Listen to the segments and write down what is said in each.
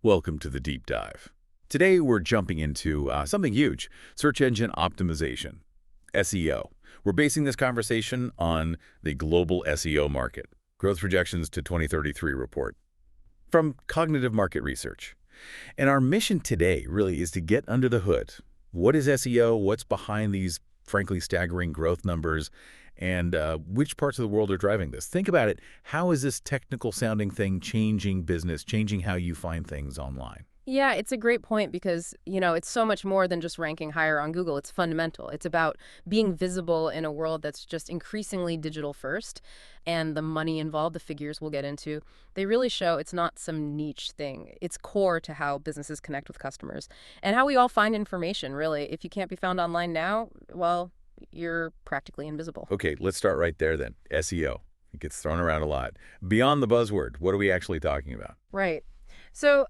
Welcome to the deep dive. Today we're jumping into something huge, search engine optimization, SEO. We're basing this conversation on the global SEO market, growth projections to 2033 report from Cognitive Market Research. And our mission today really is to get under the hood. What is SEO? What's behind these frankly staggering growth numbers? And which parts of the world are driving this? Think about it. How is this technical sounding thing changing business, changing how you find things online? Yeah, it's a great point because, it's so much more than just ranking higher on Google. It's fundamental. It's about being visible in a world that's just increasingly digital first. And the money involved, the figures we'll get into, they really show it's not some niche thing. It's core to how businesses connect with customers and how we all find information, really. If you can't be found online now, well, you're practically invisible. Okay, let's start right there then. SEO. It gets thrown around a lot. Beyond the buzzword, what are we actually talking about? Right. So,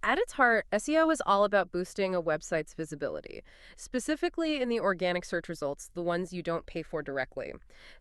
at its heart, SEO is all about boosting a website's visibility, specifically in the organic search results, the ones you don't pay for directly.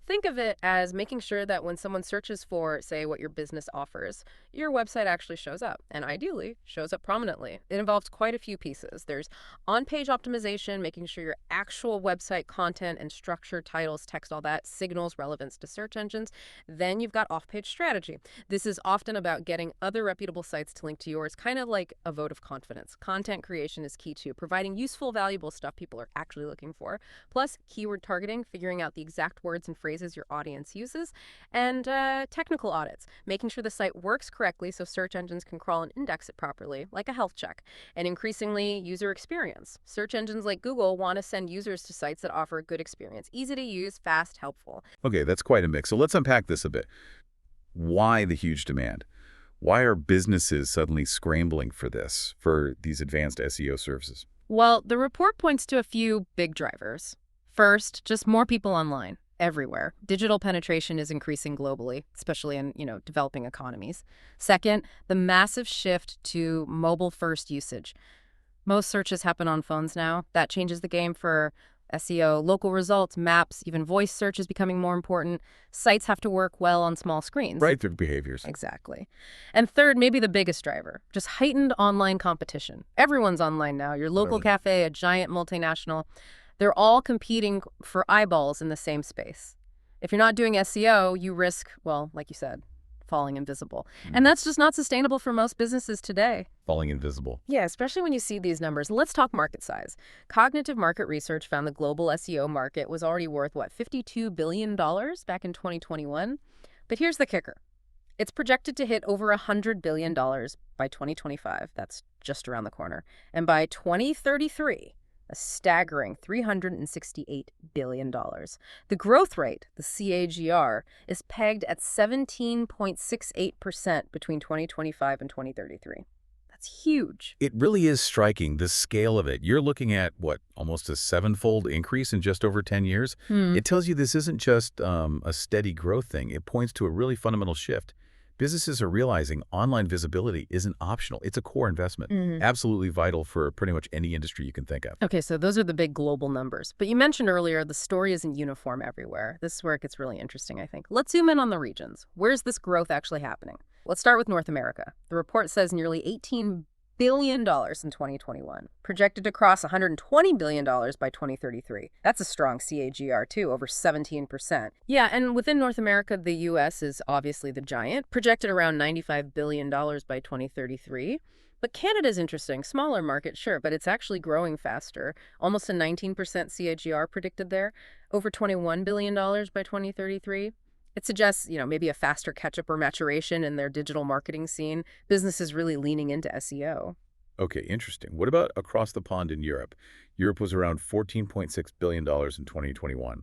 Think of it as making sure that when someone searches for, say, what your business offers, your website actually shows up, and ideally shows up prominently. It involves quite a few pieces. There's on-page optimization, making sure your actual website content and structure, titles, text, all that signals relevance to search engines. Then you've got off-page strategy. This is often about getting other reputable sites to link to yours, kind of like a vote of confidence. Content creation is key too, providing useful, valuable stuff people are actually looking for. Plus, keyword targeting, figuring out the exact words and phrases your audience uses. And technical audits, making sure the site works correctly so search engines can crawl and index it properly, like a health check. And increasingly, user experience. Search engines like Google want to send users to sites that offer a good experience. Easy to use, fast, helpful. Okay, that's quite a mix. So let's unpack this a bit. Why the huge demand? Why are businesses suddenly scrambling for these advanced SEO services? Well, the report points to a few big drivers. First, just more people online, everywhere. Digital penetration is increasing globally, especially in, developing economies. Second, the massive shift to mobile-first usage. Most searches happen on phones now. That changes the game for SEO, local results, maps, even voice search is becoming more important. Sites have to work well on small screens. Right, their behaviors. Exactly. And third, maybe the biggest driver, just heightened online competition. Everyone's online now. Your local cafe, a giant multinational, they're all competing for eyeballs in the same space. If you're not doing SEO, you risk, well, like you said, falling invisible. And that's just not sustainable for most businesses today. Falling invisible. Yeah, especially when you see these numbers. Let's talk market size. Cognitive Market Research found the global SEO market was already worth, $52 billion back in 2021? But here's the kicker. It's projected to hit over $100 billion by 2025. That's just around the corner. And by 2033, a staggering $368 billion. The growth rate, the CAGR, is pegged at 17.68% between 2025 and 2033. That's huge. It really is striking, the scale of it. You're looking at, almost a seven-fold increase in just over 10 years? It tells you this isn't just a steady growth thing. It points to a really fundamental shift. Businesses are realizing online visibility isn't optional. It's a core investment, absolutely vital for pretty much any industry you can think of. Okay, so those are the big global numbers. But you mentioned earlier the story isn't uniform everywhere. This is where it gets really interesting, I think. Let's zoom in on the regions. Where's this growth actually happening? Let's start with North America. The report says nearly $18 billion in 2021, projected to cross $120 billion by 2033. That's a strong CAGR, too, over 17%. Yeah, and within North America, the U.S. is obviously the giant, projected around $95 billion by 2033. But Canada's interesting. Smaller market, sure, but it's actually growing faster. Almost a 19% CAGR predicted there, over $21 billion by 2033. It suggests, maybe a faster catch-up or maturation in their digital marketing scene. Businesses really leaning into SEO. Okay, interesting. What about across the pond in Europe? Europe was around $14.6 billion in 2021,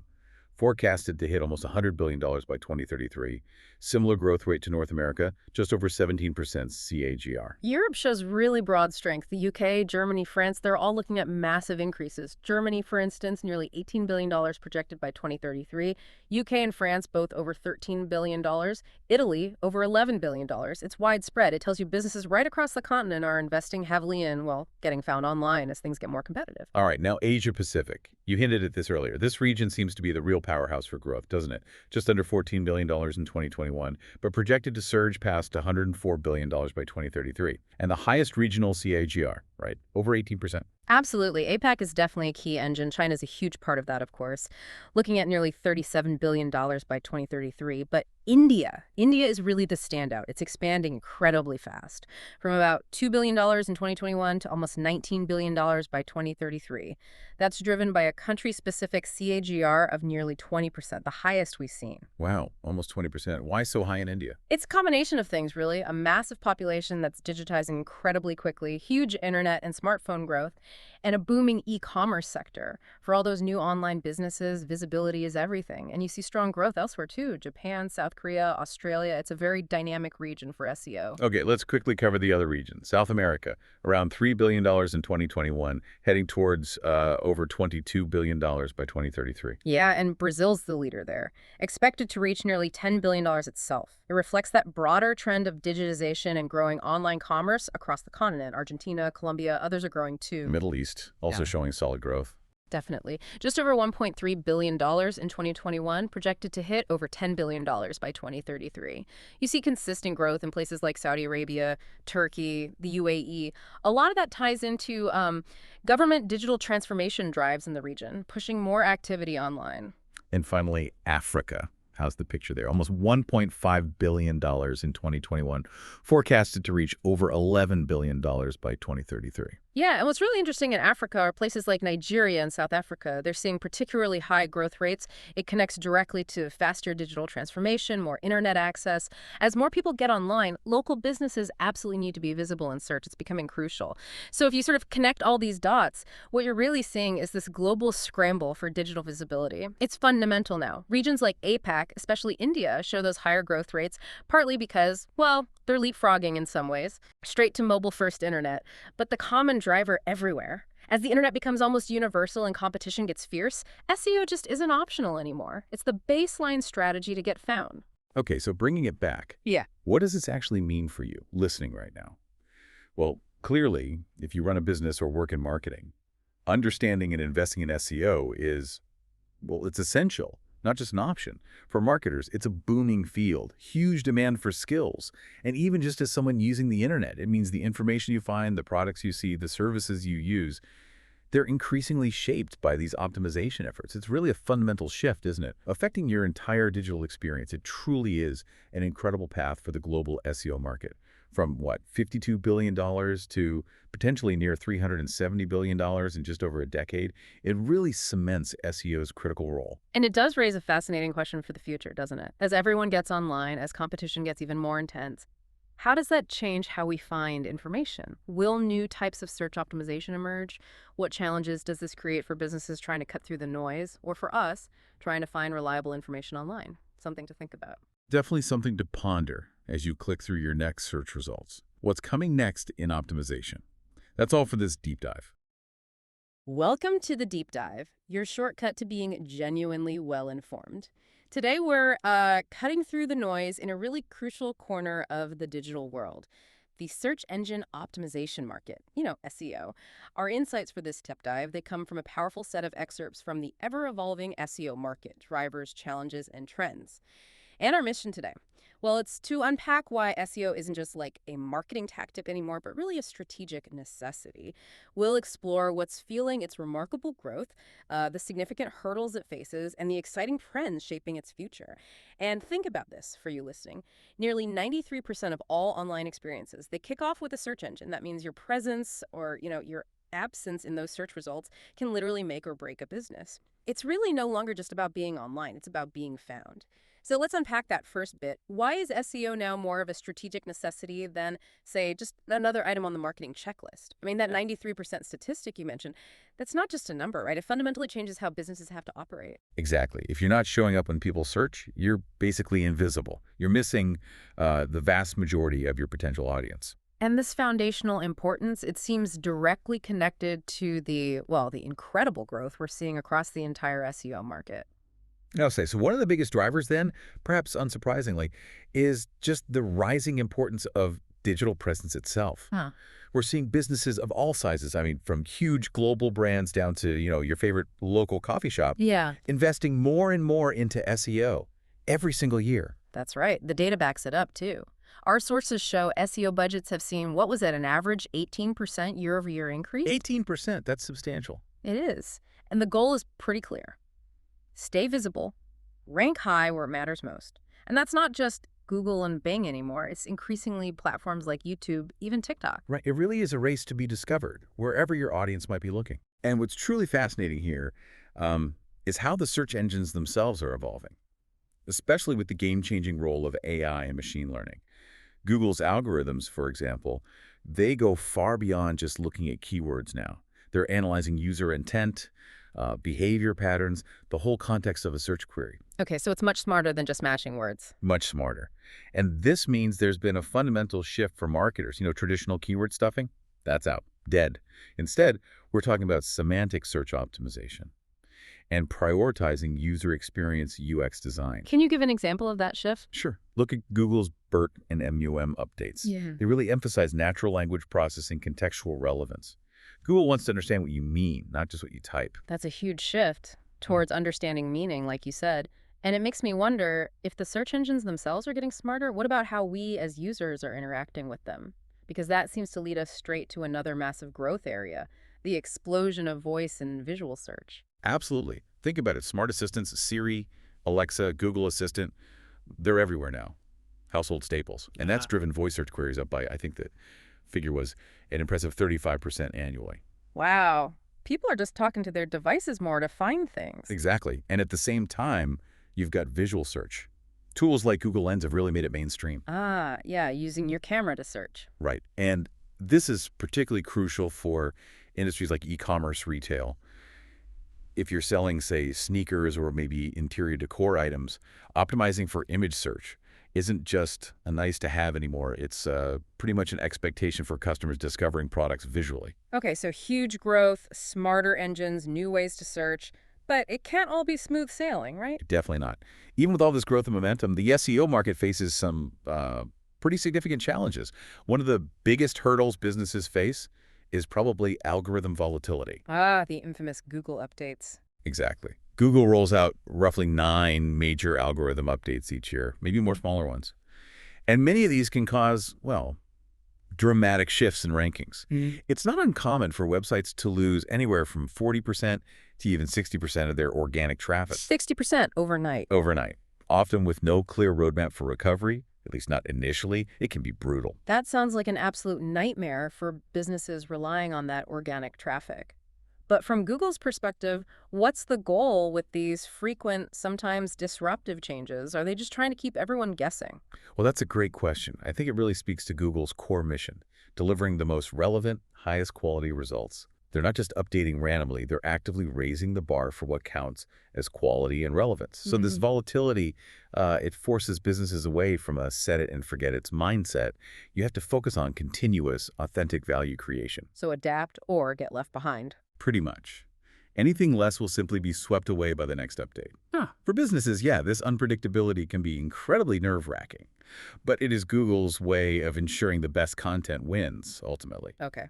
forecasted to hit almost $100 billion by 2033. Similar growth rate to North America, just over 17% CAGR. Europe shows really broad strength. The UK, Germany, France, they're all looking at massive increases. Germany, for instance, nearly $18 billion projected by 2033. UK and France, both over $13 billion. Italy, over $11 billion. It's widespread. It tells you businesses right across the continent are investing heavily in, getting found online as things get more competitive. All right, now Asia Pacific. You hinted at this earlier. This region seems to be the real powerhouse for growth, doesn't it? Just under $14 billion in 2021, but projected to surge past $104 billion by 2033. And the highest regional CAGR, right? Over 18%. Absolutely. APAC is definitely a key engine. China is a huge part of that, of course, looking at nearly $37 billion by 2033. But India is really the standout. It's expanding incredibly fast, from about $2 billion in 2021 to almost $19 billion by 2033. That's driven by a country-specific CAGR of nearly 20%, the highest we've seen. Wow, almost 20%. Why so high in India? It's a combination of things, really. A massive population that's digitizing incredibly quickly, huge internet and smartphone growth, and a booming e-commerce sector. For all those new online businesses, visibility is everything. And you see strong growth elsewhere, too. Japan, South Korea, Australia. It's a very dynamic region for SEO. Okay, let's quickly cover the other regions. South America, around $3 billion in 2021, heading towards over $22 billion by 2033. Yeah, and Brazil's the leader there, expected to reach nearly $10 billion itself. It reflects that broader trend of digitization and growing online commerce across the continent. Argentina, Colombia, others are growing too. Middle East, also showing solid growth. Definitely. Just over $1.3 billion in 2021, projected to hit over $10 billion by 2033. You see consistent growth in places like Saudi Arabia, Turkey, the UAE. A lot of that ties into government digital transformation drives in the region, pushing more activity online. And finally, Africa. How's the picture there? Almost $1.5 billion in 2021, forecasted to reach over $11 billion by 2033. Yeah, and what's really interesting in Africa are places like Nigeria and South Africa. They're seeing particularly high growth rates. It connects directly to faster digital transformation, more internet access. As more people get online, local businesses absolutely need to be visible in search. It's becoming crucial. So if you sort of connect all these dots, what you're really seeing is this global scramble for digital visibility. It's fundamental now. Regions like APAC, especially India, show those higher growth rates, partly because, well, they're leapfrogging in some ways, straight to mobile-first internet. But the common driver everywhere, as the internet becomes almost universal and competition gets fierce, SEO just isn't optional anymore. It's the baseline strategy to get found. Okay, so bringing it back. Yeah. What does this actually mean for you, listening right now? Well, clearly, if you run a business or work in marketing, understanding and investing in SEO is, well, it's essential. Not just an option. For marketers, it's a booming field, huge demand for skills. And even just as someone using the internet, it means the information you find, the products you see, the services you use, they're increasingly shaped by these optimization efforts. It's really a fundamental shift, isn't it? Affecting your entire digital experience. It truly is an incredible path for the global SEO market. From, what, $52 billion to potentially near $370 billion in just over a decade, it really cements SEO's critical role. And it does raise a fascinating question for the future, doesn't it? As everyone gets online, as competition gets even more intense, how does that change how we find information? Will new types of search optimization emerge? What challenges does this create for businesses trying to cut through the noise, or for us, trying to find reliable information online? Something to think about. Definitely something to ponder as you click through your next search results. What's coming next in optimization? That's all for this deep dive. Welcome to the Deep Dive, your shortcut to being genuinely well-informed. Today we're cutting through the noise in a really crucial corner of the digital world, the search engine optimization market, SEO. Our insights for this deep dive, they come from a powerful set of excerpts from the ever-evolving SEO market, drivers, challenges, and trends. And our mission today, well, it's to unpack why SEO isn't just like a marketing tactic anymore, but really a strategic necessity. We'll explore what's fueling its remarkable growth, the significant hurdles it faces, and the exciting trends shaping its future. And think about this for you listening. Nearly 93% of all online experiences, they kick off with a search engine. That means your presence or, your absence in those search results can literally make or break a business. It's really no longer just about being online. It's about being found. So let's unpack that first bit. Why is SEO now more of a strategic necessity than, say, just another item on the marketing checklist? I mean, that 93% statistic you mentioned, that's not just a number, right? It fundamentally changes how businesses have to operate. Exactly. If you're not showing up when people search, you're basically invisible. You're missing the vast majority of your potential audience. And this foundational importance, it seems directly connected to the incredible growth we're seeing across the entire SEO market. I'll say, so one of the biggest drivers then, perhaps unsurprisingly, is just the rising importance of digital presence itself. Huh. We're seeing businesses of all sizes, I mean, from huge global brands down to, your favorite local coffee shop, Yeah, investing more and more into SEO every single year. that's right. The data backs it up, too. Our sources show SEO budgets have seen, what was it, an average 18% year-over-year increase? 18%, that's substantial. It is. And the goal is pretty clear. Stay visible, rank high where it matters most. And that's not just Google and Bing anymore. It's increasingly platforms like YouTube, even TikTok. Right, it really is a race to be discovered, wherever your audience might be looking. And what's truly fascinating here is how the search engines themselves are evolving, especially with the game-changing role of AI and machine learning. Google's algorithms, for example, they go far beyond just looking at keywords now. They're analyzing user intent, behavior patterns, the whole context of a search query. Okay, so it's much smarter than just matching words. Much smarter. And this means there's been a fundamental shift for marketers. Traditional keyword stuffing, that's out, dead. Instead, we're talking about semantic search optimization and prioritizing user experience UX design. Can you give an example of that shift? Sure. Look at Google's BERT and MUM updates. Yeah. They really emphasize natural language processing, contextual relevance. Google wants to understand what you mean, not just what you type. That's a huge shift towards understanding meaning, like you said. And it makes me wonder if the search engines themselves are getting smarter, what about how we as users are interacting with them? Because that seems to lead us straight to another massive growth area, the explosion of voice and visual search. Absolutely. Think about it. Smart assistants, Siri, Alexa, Google Assistant, they're everywhere now. Household staples. And that's driven voice search queries up by, I think the figure was an impressive 35% annually. Wow. People are just talking to their devices more to find things. Exactly. And at the same time, you've got visual search. Tools like Google Lens have really made it mainstream. Ah, yeah, using your camera to search. Right. And this is particularly crucial for industries like e-commerce retail. If you're selling, say, sneakers or maybe interior decor items, optimizing for image search isn't just a nice to have anymore. It's pretty much an expectation for customers discovering products visually. Okay, so huge growth, smarter engines, new ways to search, but it can't all be smooth sailing, right? Definitely not. Even with all this growth and momentum, the SEO market faces some pretty significant challenges. One of the biggest hurdles businesses face is probably algorithm volatility. Ah, the infamous Google updates. Exactly. Google rolls out roughly 9 major algorithm updates each year, maybe more smaller ones. And many of these can cause, well, dramatic shifts in rankings. It's not uncommon for websites to lose anywhere from 40% to even 60% of their organic traffic 60% overnight. overnight, often with no clear roadmap for recovery, at least not initially. It can be brutal. That sounds like an absolute nightmare for businesses relying on that organic traffic. But from Google's perspective, what's the goal with these frequent, sometimes disruptive changes? Are they just trying to keep everyone guessing? Well, that's a great question. I think it really speaks to Google's core mission, delivering the most relevant, highest quality results. They're not just updating randomly, they're actively raising the bar for what counts as quality and relevance. So this volatility, it forces businesses away from a set it and forget it's mindset. You have to focus on continuous, authentic value creation. So adapt or get left behind. Pretty much. Anything less will simply be swept away by the next update. For businesses, yeah, this unpredictability can be incredibly nerve-wracking. But it is Google's way of ensuring the best content wins, ultimately. Okay.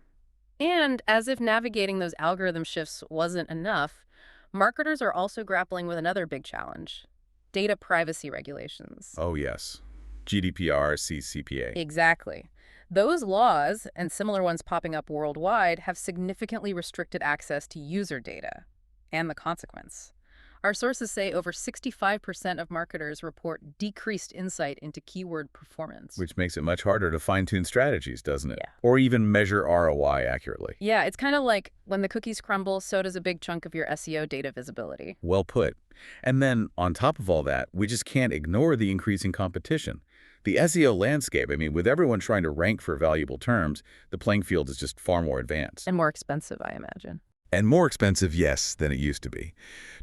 And as if navigating those algorithm shifts wasn't enough, marketers are also grappling with another big challenge: data privacy regulations. Oh, yes. GDPR, CCPA. Exactly. Those laws, and similar ones popping up worldwide, have significantly restricted access to user data. And the consequence. Our sources say over 65% of marketers report decreased insight into keyword performance. Which makes it much harder to fine-tune strategies, doesn't it? Yeah. Or even measure ROI accurately. Yeah, it's kind of like when the cookies crumble, so does a big chunk of your SEO data visibility. Well put. And then, on top of all that, we just can't ignore the increasing competition. The SEO landscape, I mean, with everyone trying to rank for valuable terms, the playing field is just far more advanced. And more expensive, I imagine. And more expensive, yes, than it used to be.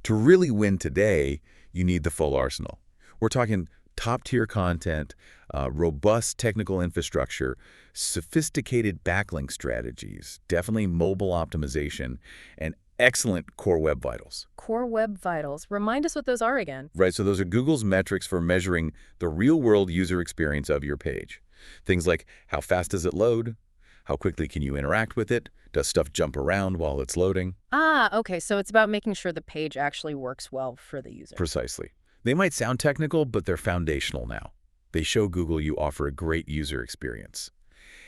To really win today, you need the full arsenal. We're talking top-tier content, robust technical infrastructure, sophisticated backlink strategies, definitely mobile optimization, and excellent core web vitals. Core Web Vitals. Remind us what those are again. Right, so those are Google's metrics for measuring the real-world user experience of your page. Things like how fast does it load? How quickly can you interact with it? Does stuff jump around while it's loading? Ah, okay, so it's about making sure the page actually works well for the user. Precisely. They might sound technical, but they're foundational now. They show Google you offer a great user experience.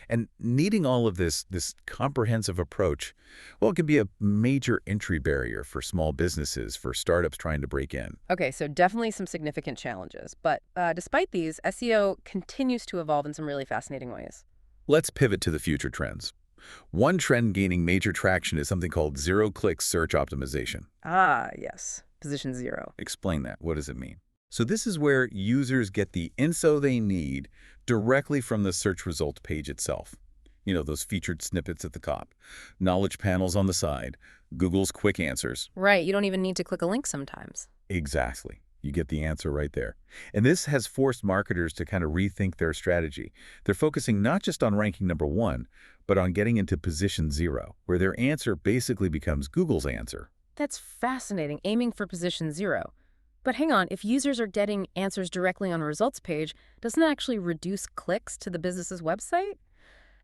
And needing all of this comprehensive approach, well, it can be a major entry barrier for small businesses, for startups trying to break in. Okay, so definitely some significant challenges. But despite these, SEO continues to evolve in some really fascinating ways. Let's pivot to the future trends. One trend gaining major traction is something called zero-click search optimization. Ah, yes. Position zero. Explain that. What does it mean? So this is where users get the info they need directly from the search results page itself. You know, those featured snippets at the top, knowledge panels on the side, Google's quick answers. Right, you don't even need to click a link sometimes. Exactly. You get the answer right there. And this has forced marketers to kind of rethink their strategy. They're focusing not just on ranking #1, but on getting into position 0, where their answer basically becomes Google's answer. That's fascinating, aiming for position zero. But hang on, if users are getting answers directly on a results page, doesn't that actually reduce clicks to the business's website?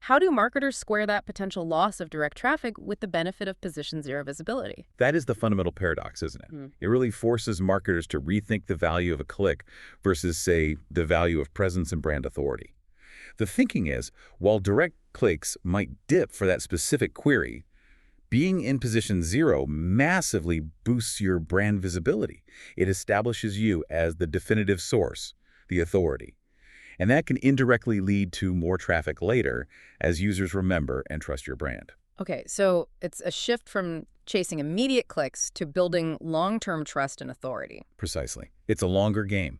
How do marketers square that potential loss of direct traffic with the benefit of position zero visibility? That is the fundamental paradox, isn't it? Mm. It really forces marketers to rethink the value of a click versus, say, the value of presence and brand authority. The thinking is, while direct clicks might dip for that specific query, being in position 0 massively boosts your brand visibility. It establishes you as the definitive source, the authority. And that can indirectly lead to more traffic later as users remember and trust your brand. Okay, so it's a shift from chasing immediate clicks to building long-term trust and authority. Precisely. It's a longer game.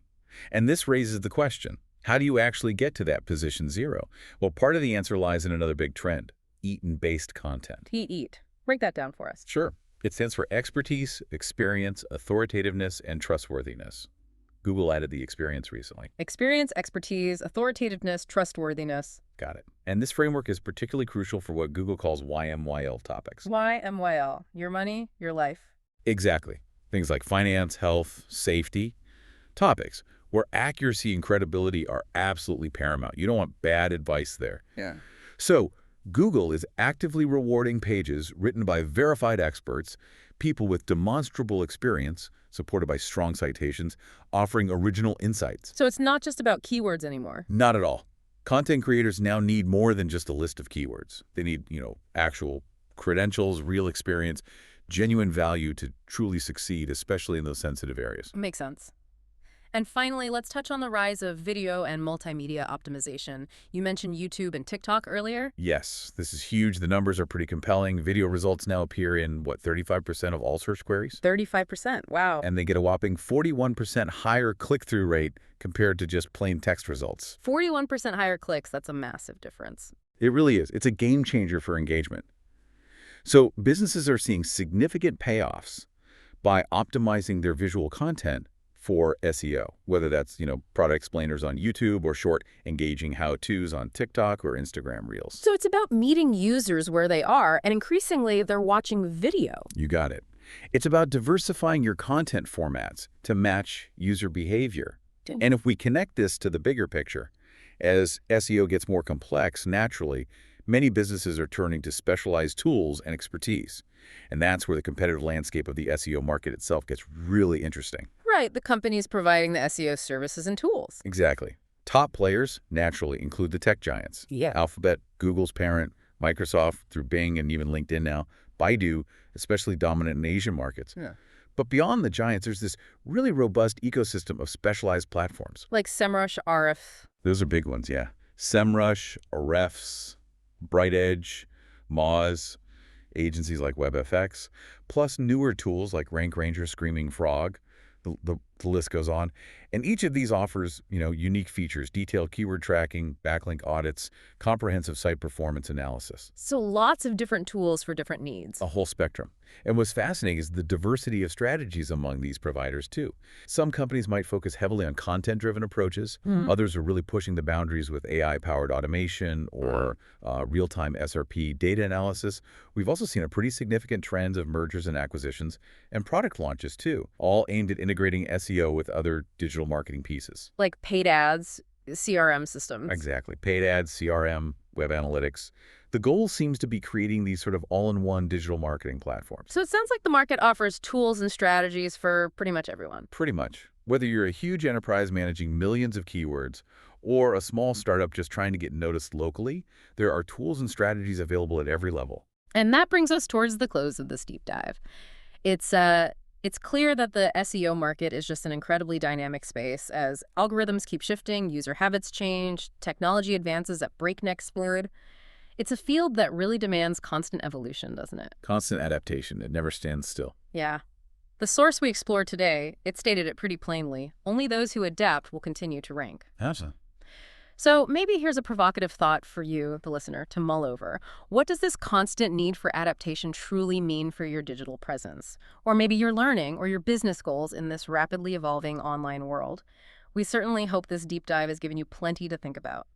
And this raises the question, how do you actually get to that position 0? Well, part of the answer lies in another big trend, eat-based content. Eat. Break that down for us. Sure. It stands for expertise, experience, authoritativeness, and trustworthiness. Google added the experience recently. Experience, expertise, authoritativeness, trustworthiness. Got it. And this framework is particularly crucial for what Google calls YMYL topics. YMYL. Your money, your life. Exactly. Things like finance, health, safety. Topics where accuracy and credibility are absolutely paramount. You don't want bad advice there. Yeah. So Google is actively rewarding pages written by verified experts, people with demonstrable experience, supported by strong citations, offering original insights. So it's not just about keywords anymore. Not at all. Content creators now need more than just a list of keywords. They need, actual credentials, real experience, genuine value to truly succeed, especially in those sensitive areas. Makes sense. And finally, let's touch on the rise of video and multimedia optimization. You mentioned YouTube and TikTok earlier. Yes, this is huge. The numbers are pretty compelling. Video results now appear in, 35% of all search queries? 35%. Wow. And they get a whopping 41% higher click-through rate compared to just plain text results. 41% higher clicks. That's a massive difference. It really is. It's a game changer for engagement. So businesses are seeing significant payoffs by optimizing their visual content for SEO, whether that's, product explainers on YouTube or short engaging how-tos on TikTok or Instagram Reels. So it's about meeting users where they are, and increasingly they're watching video. You got it. It's about diversifying your content formats to match user behavior. And if we connect this to the bigger picture, as SEO gets more complex, naturally, many businesses are turning to specialized tools and expertise. And that's where the competitive landscape of the SEO market itself gets really interesting. Right, the companies providing the SEO services and tools. Exactly. Top players naturally include the tech giants. Yeah. Alphabet, Google's parent, Microsoft through Bing and even LinkedIn now, Baidu, especially dominant in Asian markets. Yeah. But beyond the giants, there's this really robust ecosystem of specialized platforms. Like SEMrush, Ahrefs. Those are big ones, yeah. SEMrush, Ahrefs, BrightEdge, Moz, agencies like WebFX, plus newer tools like RankRanger, Screaming Frog. The list goes on. And each of these offers, unique features, detailed keyword tracking, backlink audits, comprehensive site performance analysis. So lots of different tools for different needs. A whole spectrum. And what's fascinating is the diversity of strategies among these providers, too. Some companies might focus heavily on content-driven approaches. Others are really pushing the boundaries with AI-powered automation or real-time SRP data analysis. We've also seen a pretty significant trend of mergers and acquisitions and product launches, too, all aimed at integrating SEO with other digital marketing pieces. Like paid ads CRM systems. Exactly. Paid ads, CRM, web analytics. The goal seems to be creating these sort of all-in-one digital marketing platforms. So it sounds like the market offers tools and strategies for pretty much everyone. Pretty much. Whether you're a huge enterprise managing millions of keywords or a small startup just trying to get noticed locally, there are tools and strategies available at every level. And that brings us towards the close of this deep dive. It's it's clear that the SEO market is just an incredibly dynamic space as algorithms keep shifting, user habits change, technology advances at breakneck speed. It's a field that really demands constant evolution, doesn't it? Constant adaptation. It never stands still. Yeah. The source we explored today, it stated it pretty plainly. Only those who adapt will continue to rank. Awesome. So maybe here's a provocative thought for you, the listener, to mull over. What does this constant need for adaptation truly mean for your digital presence? Or maybe your learning or your business goals in this rapidly evolving online world? We certainly hope this deep dive has given you plenty to think about.